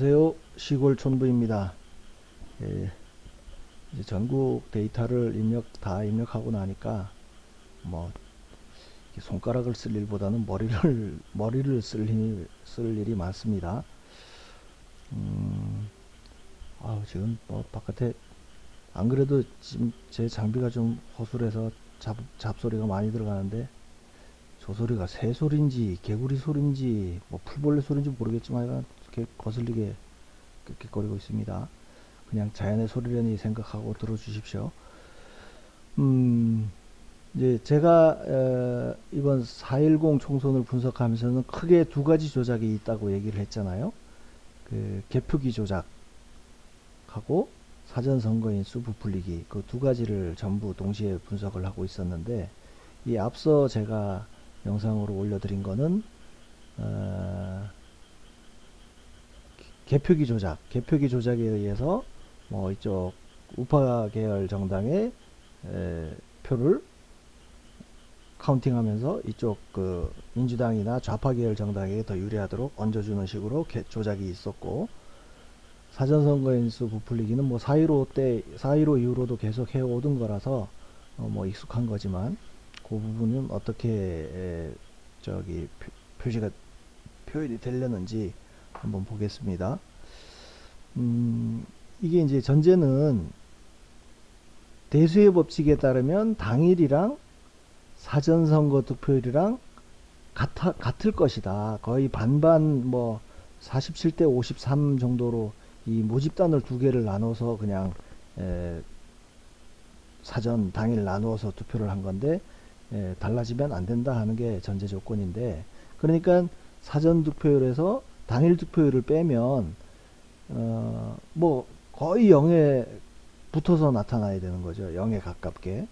안녕하세요. 시골 촌부입니다. 예, 이제 전국 데이터를 다 입력하고 나니까 뭐 손가락을 쓸 일보다는 머리를 쓸 일이 많습니다. 음, 지금 뭐 바깥에 안 그래도 지금 제 장비가 좀 허술해서 잡소리가 많이 들어가는데 저 소리가 새 소리인지 개구리 소리인지 뭐 풀벌레 소리인지 모르겠지만 이렇게 거슬리게 낄낄거리고 있습니다. 그냥 자연의 소리라니 생각하고 들어주십시오. 음, 이제 제가 이번 4.10 총선을 분석하면서는 크게 두 가지 조작이 있다고 얘기를 했잖아요. 그 개표기 조작하고 사전선거인 수 부풀리기 그 두 가지를 전부 동시에 분석을 하고 있었는데 이 앞서 제가 영상으로 올려드린 거는 어, 개표기 조작에 의해서 뭐 이쪽 우파 계열 정당의 표를 카운팅하면서 이쪽 그 민주당이나 좌파 계열 정당에게 더 유리하도록 얹어주는 식으로 조작이 있었고, 사전선거 인수 부풀리기는 뭐 4.15 이후로도 계속 해오던 거라서 뭐 익숙한 거지만 그 부분은 어떻게 저기 표시가 표현이 되려는지 한번 보겠습니다. 이게 이제 전제는 대수의 법칙에 따르면 당일이랑 사전선거 득표율이랑 같을 것이다. 거의 반반 뭐 47대 53 정도로 이 모집단을 두 개를 나눠서 그냥 에, 사전 당일 나누어서 투표를 한 건데 달라지면 안 된다 하는 게 전제 조건인데, 그러니까 사전 득표율에서 당일 득표율을 빼면 뭐 거의 0에 붙어서 나타나야 되는 거죠. 0에 가깝게.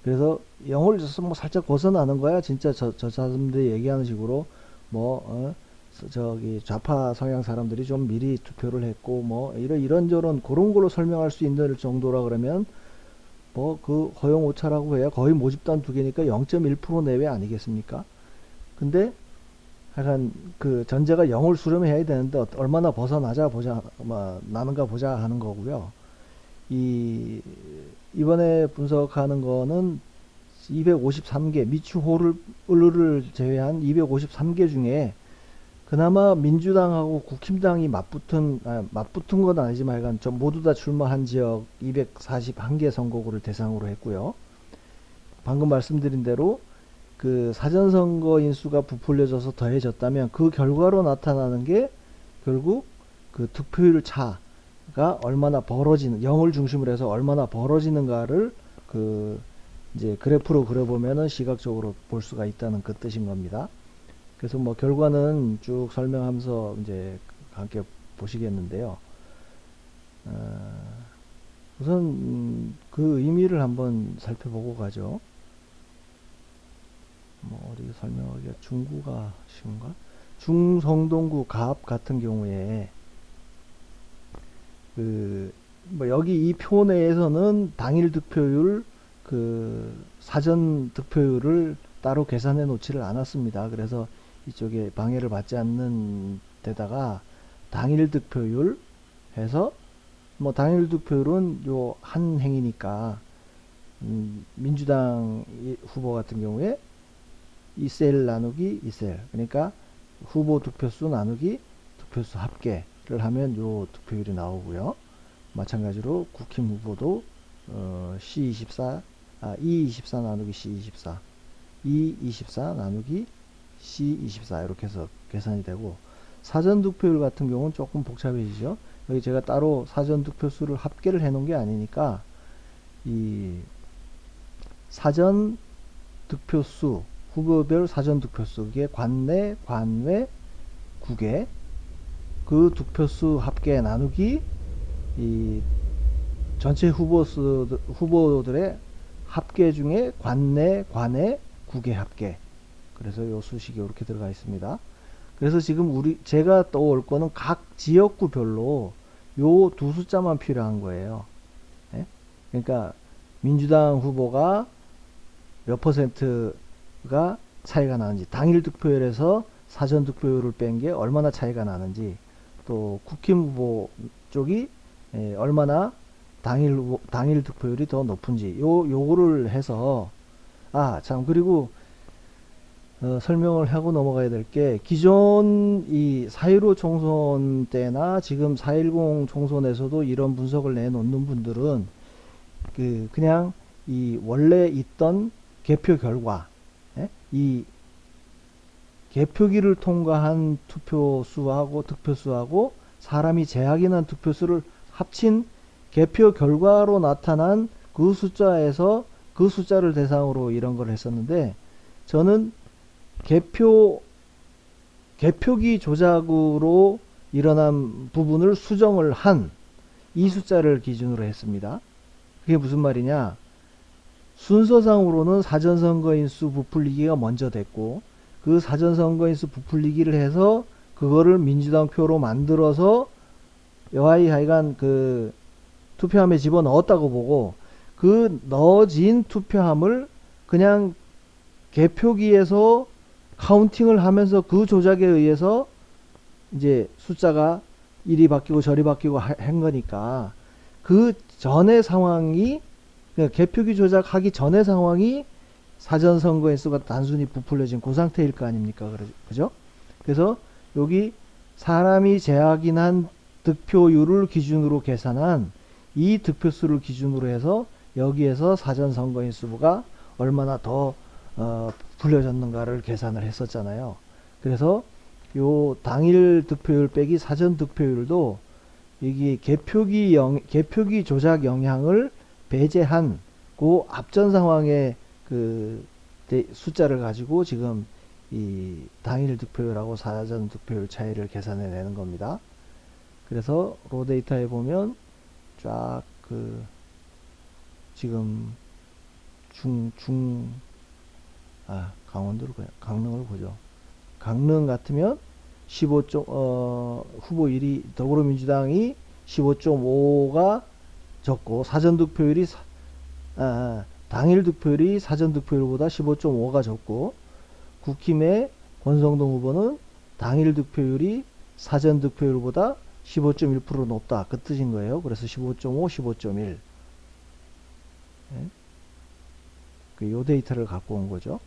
그래서 0을 뭐 살짝 벗어나는 거야. 진짜 저 사람들이 얘기하는 식으로 뭐 저기 좌파 성향 사람들이 좀 미리 투표를 했고 뭐 이런저런 그런 걸로 설명할 수 있는 정도라 그러면 뭐 그 허용 오차라고 해야 거의 모집단 두 개니까 0.1% 내외 아니겠습니까? 근데 약간 그 전제가 0을 수렴해야 되는데 얼마나 벗어나자 보자, 뭐 나는가 보자 하는 거고요. 이번에 분석하는 거는 253개 미추홀을 제외한 253개 중에 그나마 민주당하고 국힘당이 맞붙은 건 아니지만 하여간 모두 다 출마한 지역 241개 선거구를 대상으로 했고요. 방금 말씀드린 대로 그 사전선거 인수가 부풀려져서 더해졌다면 그 결과로 나타나는 게 결국 그 득표율 차가 얼마나 벌어지는, 0을 중심으로 해서 얼마나 벌어지는가를 그 이제 그래프로 그려보면은 시각적으로 볼 수가 있다는 그 뜻인 겁니다. 그래서 뭐 결과는 쭉 설명하면서 이제 함께 보시겠는데요. 어, 우선 그 의미를 한번 살펴보고 가죠. 뭐 어디 설명하기가 중구가 쉬운가? 중성동구 가압 같은 경우에 그 뭐 여기 이 표 내에서는 당일 득표율 그 사전 득표율을 따로 계산해 놓지를 않았습니다. 그래서 이쪽에 방해를 받지 않는 데다가 당일 득표율 해서 뭐 당일 득표율은 요 한 행이니까 민주당 후보 같은 경우에 2셀 나누기 2셀, 그러니까 후보 득표수 나누기 득표수 합계를 하면 요 득표율이 나오고요. 마찬가지로 국힘 후보도 C24 E24 나누기 C24 E24 나누기 C24 이렇게 해서 계산이 되고, 사전 득표율 같은 경우는 조금 복잡해지죠. 여기 제가 따로 사전 득표수를 합계를 해 놓은 게 아니니까 이 사전 득표수 후보별 사전 득표수 그게 관내 관외 국외 그 득표수 합계 나누기 이 전체 후보들의 합계 중에 관내 관외 국외 합계, 그래서 요 수식이 이렇게 들어가 있습니다. 그래서 지금 제가 떠올 거는 각 지역구별로 요 두 숫자만 필요한 거예요. 예? 그러니까 민주당 후보가 몇 퍼센트가 차이가 나는지, 당일 득표율에서 사전 득표율을 뺀 게 얼마나 차이가 나는지, 또 국힘 후보 쪽이 얼마나 당일 득표율이 더 높은지 요거를 해서 참 그리고 설명을 하고 넘어가야 될 게 기존 이 4.15 총선 때나 지금 4.10 총선에서도 이런 분석을 내놓는 분들은 그냥 이 원래 있던 개표 결과 이 개표기를 통과한 투표수하고 득표수하고 사람이 재확인한 투표수를 합친 개표 결과로 나타난 그 숫자에서 그 숫자를 대상으로 이런 걸 했었는데 저는 개표기 조작으로 일어난 부분을 수정을 한 이 숫자를 기준으로 했습니다. 그게 무슨 말이냐? 순서상으로는 사전선거인수 부풀리기가 먼저 됐고 그 사전선거인수 부풀리기를 해서 그거를 민주당 표로 만들어서 하여간 그 투표함에 집어넣었다고 보고 그 넣어진 투표함을 그냥 개표기에서 카운팅을 하면서 그 조작에 의해서 이제 숫자가 이리 바뀌고 저리 바뀌고 한 거니까 그 전의 상황이 개표기 조작하기 전의 상황이 사전선거인수가 단순히 부풀려진 그 상태일 거 아닙니까? 그죠? 그래서 여기 사람이 재확인한 득표율을 기준으로 계산한 이 득표수를 기준으로 해서 여기에서 사전선거인수가 얼마나 더 부풀려졌는가를 계산을 했었잖아요. 그래서 요 당일 득표율 빼기 사전 득표율도 이게 개표기 조작 영향을 배제한 그 앞전 상황의 그 숫자를 가지고 지금 이 당일 득표율하고 사전 득표율 차이를 계산해 내는 겁니다. 그래서 로 데이터에 보면 쫙 지금 강원도로 강릉을 보죠. 강릉 같으면 15. 후보 1위 더불어민주당이 15.5가 적고 사전 득표율이 당일 득표율이 사전 득표율보다 15.5가 적고 국힘의 권성동 후보는 당일 득표율이 사전 득표율보다 15.1% 높다. 그 뜻인 거예요. 그래서 15.5, 15.1. 요 데이터를 갖고 온 거죠.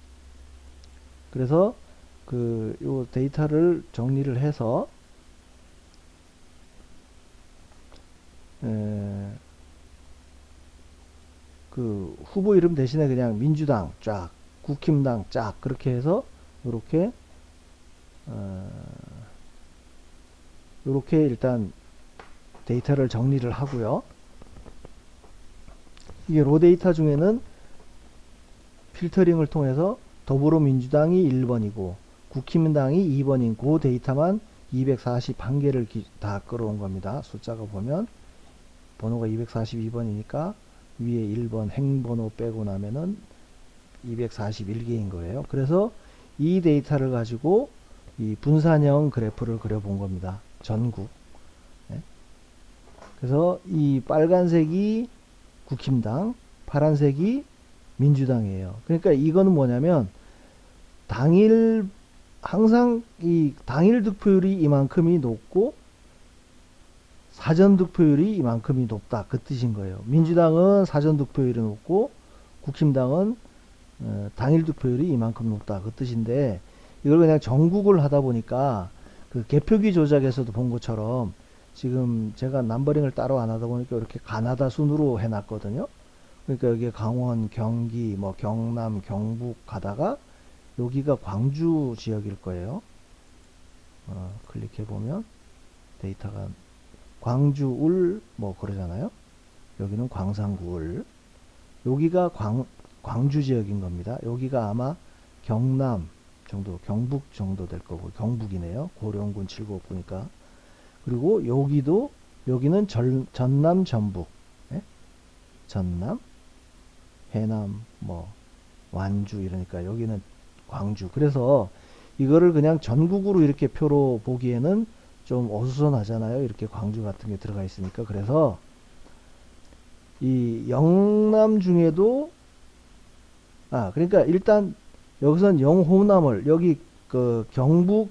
그래서 요 데이터를 정리를 해서 그 후보 이름 대신에 그냥 민주당 쫙, 국힘당 쫙 그렇게 해서 요렇게 일단 데이터를 정리를 하고요. 이게 로 데이터 중에는 필터링을 통해서 더불어민주당이 1번이고 국힘당이 2번인 그 데이터만 241개를 다 끌어온 겁니다. 숫자가 보면 번호가 242번이니까 위에 1번 행번호 빼고 나면은 241개인 거예요. 그래서 이 데이터를 가지고 이 분산형 그래프를 그려본 겁니다. 전국. 그래서 이 빨간색이 국힘당, 파란색이 민주당이에요. 그러니까 이거는 뭐냐면 항상 이 당일 득표율이 이만큼이 높고 사전 득표율이 이만큼이 높다. 그 뜻인 거예요. 민주당은 사전 득표율이 높고 국힘당은 당일 득표율이 이만큼 높다. 그 뜻인데 이걸 그냥 전국을 하다 보니까 그 개표기 조작에서도 본 것처럼 지금 제가 넘버링을 따로 안 하다 보니까 이렇게 가나다 순으로 해놨거든요. 그러니까 여기 강원, 경기, 뭐 경남, 경북 가다가 여기가 광주 지역일 거예요. 클릭해 보면 데이터가 광주 울 뭐 그러잖아요. 여기는 광산구 울. 여기가 광주 지역인 겁니다. 여기가 아마 경남 정도, 경북 정도 될 거고 경북이네요. 고령군, 칠곡구니까. 그리고 여기는 전남, 전북. 전남, 해남, 뭐 완주 이러니까 여기는 광주. 그래서 이거를 그냥 전국으로 이렇게 표로 보기에는 좀 어수선하잖아요. 이렇게 광주 같은 게 들어가 있으니까. 그래서 이 영남 중에도 그러니까 일단 여기선 영호남을 여기 그 경북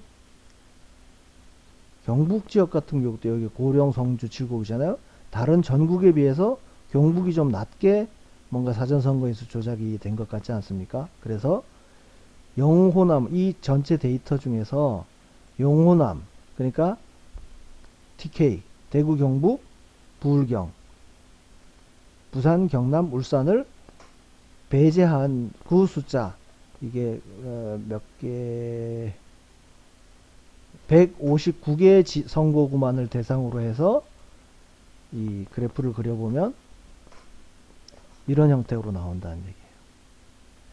경북 지역 같은 경우도 여기 고령, 성주, 칠곡이잖아요. 다른 전국에 비해서 경북이 좀 낮게 뭔가 사전선거인수 조작이 된 것 같지 않습니까? 그래서 영호남, 이 전체 데이터 중에서 영호남, 그러니까 TK, 대구, 경북, 부울경, 부산, 경남, 울산을 배제한 그 숫자, 이게 몇 개, 159개 선거구만을 대상으로 해서 이 그래프를 그려보면 이런 형태로 나온다는 얘기예요.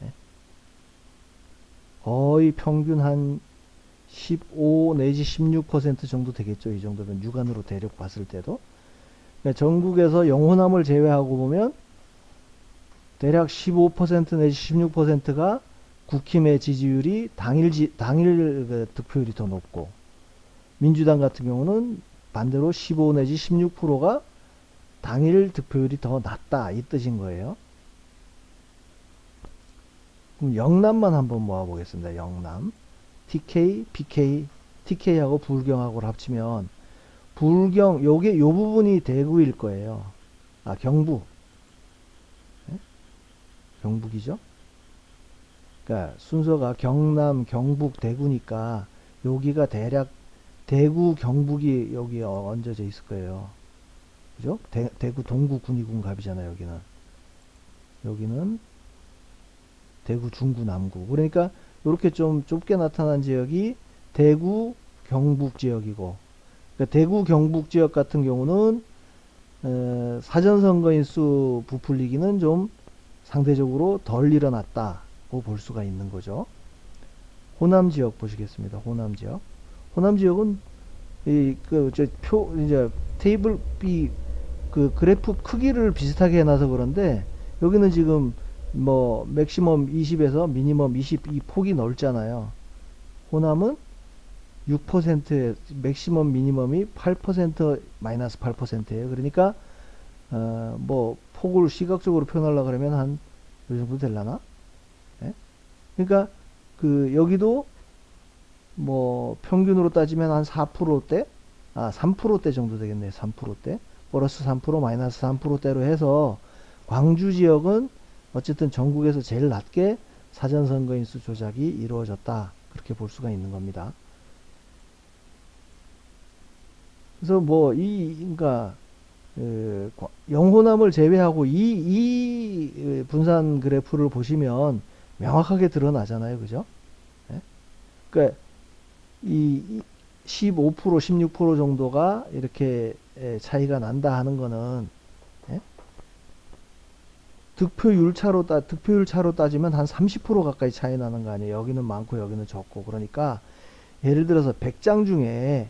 네? 거의 평균 한 15 내지 16% 정도 되겠죠. 이 정도면 육안으로 대략 봤을 때도. 그러니까 전국에서 영호남을 제외하고 보면 대략 15% 내지 16%가 국힘의 지지율이 당일 그 득표율이 더 높고, 민주당 같은 경우는 반대로 15 내지 16%가 당일 득표율이 더 낮다, 이 뜻인 거예요. 그럼 영남만 한번 모아보겠습니다. 영남. TK, BK, TK하고 부울경하고를 합치면, 부울경, 요게 요 부분이 대구일 거예요. 아, 경북. 네? 경북이죠. 그러니까 순서가 경남, 경북, 대구니까 여기가 대략 대구, 경북이 여기 얹어져 있을 거예요. 그죠? 대구 동구 군위군 갑이잖아요, 여기는. 여기는 대구 중구 남구. 그러니까 이렇게 좀 좁게 나타난 지역이 대구 경북 지역이고, 그러니까 대구 경북 지역 같은 경우는 사전선거인수 부풀리기는 좀 상대적으로 덜 일어났다고 볼 수가 있는 거죠. 호남 지역 보시겠습니다. 호남 지역. 호남 지역은 이제 테이블 B 그 그래프 크기를 비슷하게 해놔서 그런데, 여기는 지금 뭐 맥시멈 20에서 미니멈 22 폭이 넓잖아요. 호남은 6%에 맥시멈 미니멈이 8% 마이너스 8%예요. 그러니까 뭐 폭을 시각적으로 표현하려고 그러면 한 요 정도 되려나? 예? 그러니까 그 여기도 뭐 평균으로 따지면 한 4%대, 3%대 정도 되겠네요. 3%대 플러스 3% 마이너스 3%대로 해서 광주 지역은 어쨌든 전국에서 제일 낮게 사전선거인수 조작이 이루어졌다, 그렇게 볼 수가 있는 겁니다. 그래서 뭐 그러니까 영호남을 제외하고 이 분산 그래프를 보시면 명확하게 드러나잖아요, 그죠? 예? 그러니까 이 15%, 16% 정도가 이렇게 차이가 난다 하는 거는, 예? 득표율 차로 따지면 한 30% 가까이 차이 나는 거 아니에요. 여기는 많고 여기는 적고. 그러니까 예를 들어서 100장 중에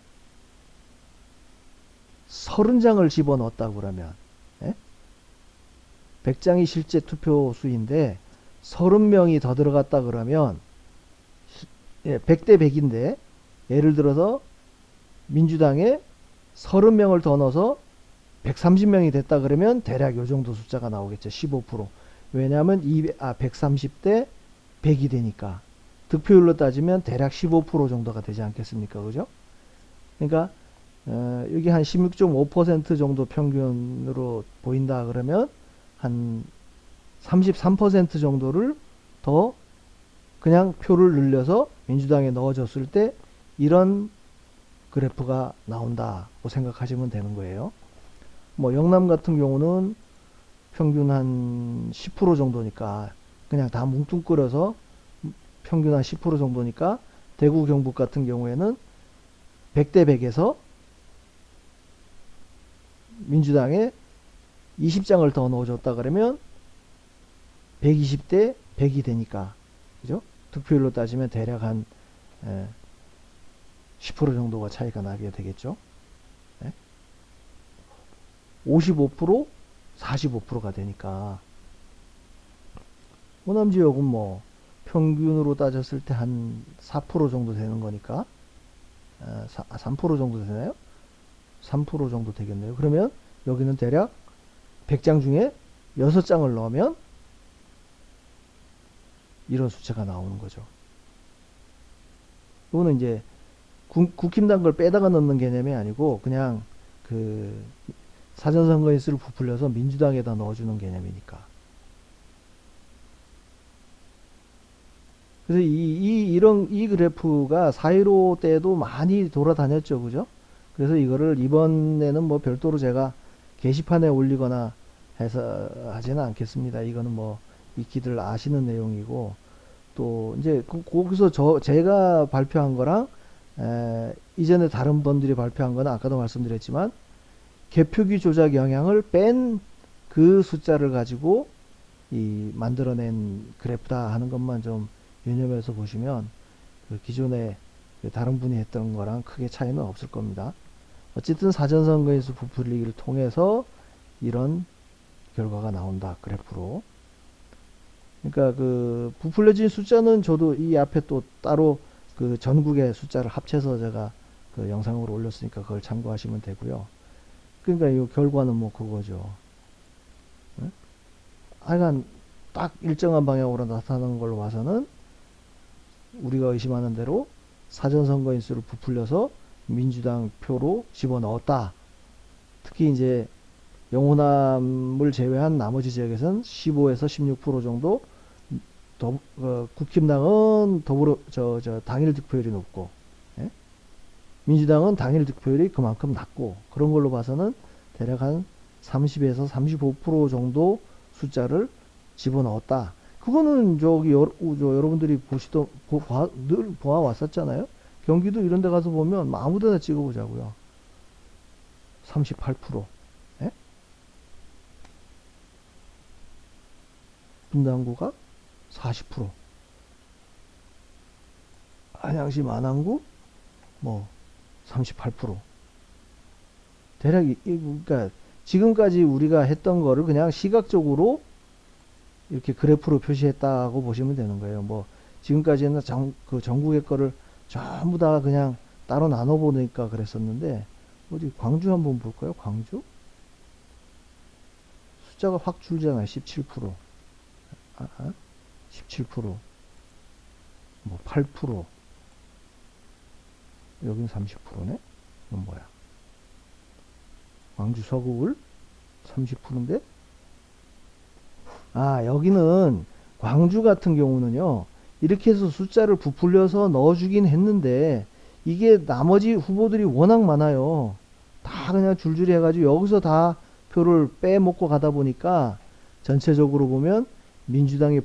30장을 집어넣었다고 그러면, 예? 100장이 실제 투표 수인데 30명이 더 들어갔다 그러면, 100대 100인데 예를 들어서 민주당에 30명을 더 넣어서 130명이 됐다 그러면 대략 요 정도 숫자가 나오겠죠. 15%. 왜냐하면 130대 100이 되니까 득표율로 따지면 대략 15% 정도가 되지 않겠습니까? 그죠? 그러니까 여기 한 16.5% 정도 평균으로 보인다 그러면 한 33% 정도를 더 그냥 표를 늘려서 민주당에 넣어줬을 때 이런 그래프가 나온다고 생각하시면 되는 거예요. 뭐 영남 같은 경우는 평균 한 10% 정도니까 그냥 다 뭉뚱그려서 평균 한 10% 정도니까, 대구 경북 같은 경우에는 100대 100에서 민주당에 20장을 더 넣어줬다 그러면 120대 100이 되니까, 그죠? 득표율로 따지면 대략 한 10% 정도가 차이가 나게 되겠죠. 55%, 45%가 되니까 호남 지역은 뭐 평균으로 따졌을 때 한 4% 정도 되는 거니까, 3% 정도 되나요? 3% 정도 되겠네요. 그러면 여기는 대략 100장 중에 6장을 넣으면 이런 숫자가 나오는 거죠. 이거는 이제 국힘당 걸 빼다가 넣는 개념이 아니고 그냥 그 사전선거인수를 부풀려서 민주당에다 넣어주는 개념이니까. 그래서 이 그래프가 4.15 때도 많이 돌아다녔죠. 그죠? 그래서 이거를 이번에는 뭐 별도로 제가 게시판에 올리거나 해서 하지는 않겠습니다. 이거는 뭐 익히들 아시는 내용이고, 또 이제 거기서 제가 발표한 거랑 이전에 다른 분들이 발표한 거는 아까도 말씀드렸지만 개표기 조작 영향을 뺀 그 숫자를 가지고 이 만들어낸 그래프다 하는 것만 좀 유념해서 보시면 그 기존에 다른 분이 했던 거랑 크게 차이는 없을 겁니다. 어쨌든 사전선거인수 부풀리기를 통해서 이런 결과가 나온다, 그래프로. 그러니까 그 부풀려진 숫자는 저도 이 앞에 또 따로 그 전국의 숫자를 합쳐서 제가 그 영상으로 올렸으니까 그걸 참고하시면 되고요. 그러니까 이 결과는 뭐 그거죠. 네? 하여간 딱 일정한 방향으로 나타나는 걸로 봐서는 우리가 의심하는 대로 사전선거인수를 부풀려서 민주당 표로 집어넣었다. 특히 이제 영호남을 제외한 나머지 지역에서는 15에서 16% 정도, 국힘당은 당일 득표율이 높고, 예? 민주당은 당일 득표율이 그만큼 낮고, 그런 걸로 봐서는 대략 한 30에서 35% 정도 숫자를 집어넣었다. 그거는 여러분들이 늘 보아왔었잖아요. 경기도 이런 데 가서 보면 아무 데나 찍어보자고요. 38%. 예? 분당구가 40%. 안양시 만안구 뭐 38%. 대략 그러니까 지금까지 우리가 했던 거를 그냥 시각적으로 이렇게 그래프로 표시했다고 보시면 되는 거예요. 뭐 지금까지는 그 전국의 거를 전부 다 그냥 따로 나눠 보니까 그랬었는데, 어디 광주 한번 볼까요? 광주 숫자가 확 줄잖아요. 17%, 17%, 뭐 8%, 여긴 30%네. 이건 뭐야? 광주 서구을 30%인데, 여기는 광주 같은 경우는요, 이렇게 해서 숫자를 부풀려서 넣어주긴 했는데, 이게 나머지 후보들이 워낙 많아요. 다 그냥 줄줄이 해가지고 여기서 다 표를 빼먹고 가다 보니까 전체적으로 보면 민주당이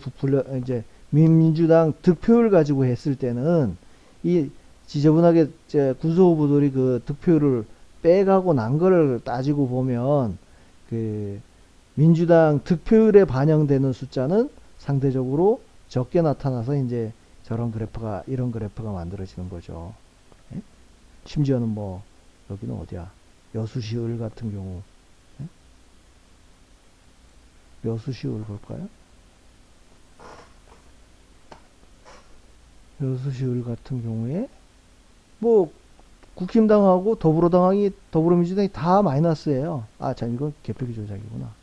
이제 민주당 득표율 가지고 했을 때는 이 지저분하게 구수 후보들이 그 득표율을 빼가고 난 거를 따지고 보면 그 민주당 득표율에 반영되는 숫자는 상대적으로 적게 나타나서 이제 이런 그래프가 만들어지는 거죠. 예? 심지어는 뭐 여기는 어디야? 여수시을 같은 경우, 예? 여수시을 볼까요? 여수시을 같은 경우에 뭐 국힘당하고 더불어민주당이 다 마이너스예요. 참 이건 개표기 조작이구나.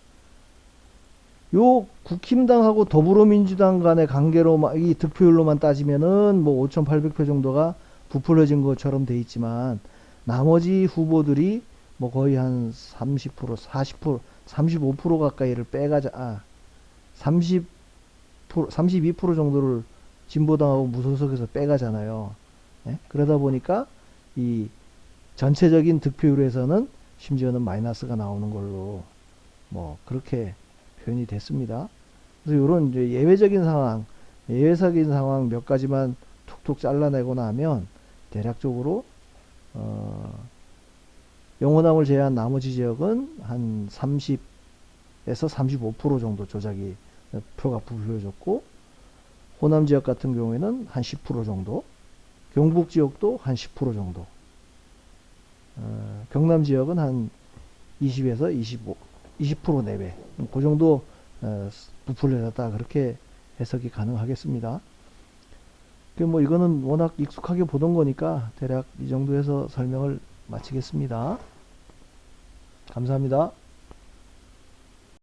요 국힘당하고 더불어민주당 간의 관계로 이 득표율로만 따지면은 뭐 5,800표 정도가 부풀려진 것처럼 돼 있지만, 나머지 후보들이 뭐 거의 한 30%, 40%, 35% 가까이를 32% 정도를 진보당하고 무소속에서 빼가잖아요. 예? 그러다 보니까 이 전체적인 득표율에서는 심지어는 마이너스가 나오는 걸로 뭐 그렇게 표현이 됐습니다. 그래서 이런 이제 예외적인 상황 몇 가지만 툭툭 잘라내고 나면 대략적으로 영호남을 제외한 나머지 지역은 한 30에서 35% 정도 표가 부풀려졌고, 호남 지역 같은 경우에는 한 10% 정도, 경북 지역도 한 10% 정도, 경남 지역은 한 20에서 20% 내외, 그 정도 부풀려졌다, 그렇게 해석이 가능하겠습니다. 뭐 이거는 워낙 익숙하게 보던 거니까 대략 이 정도에서 설명을 마치겠습니다. 감사합니다.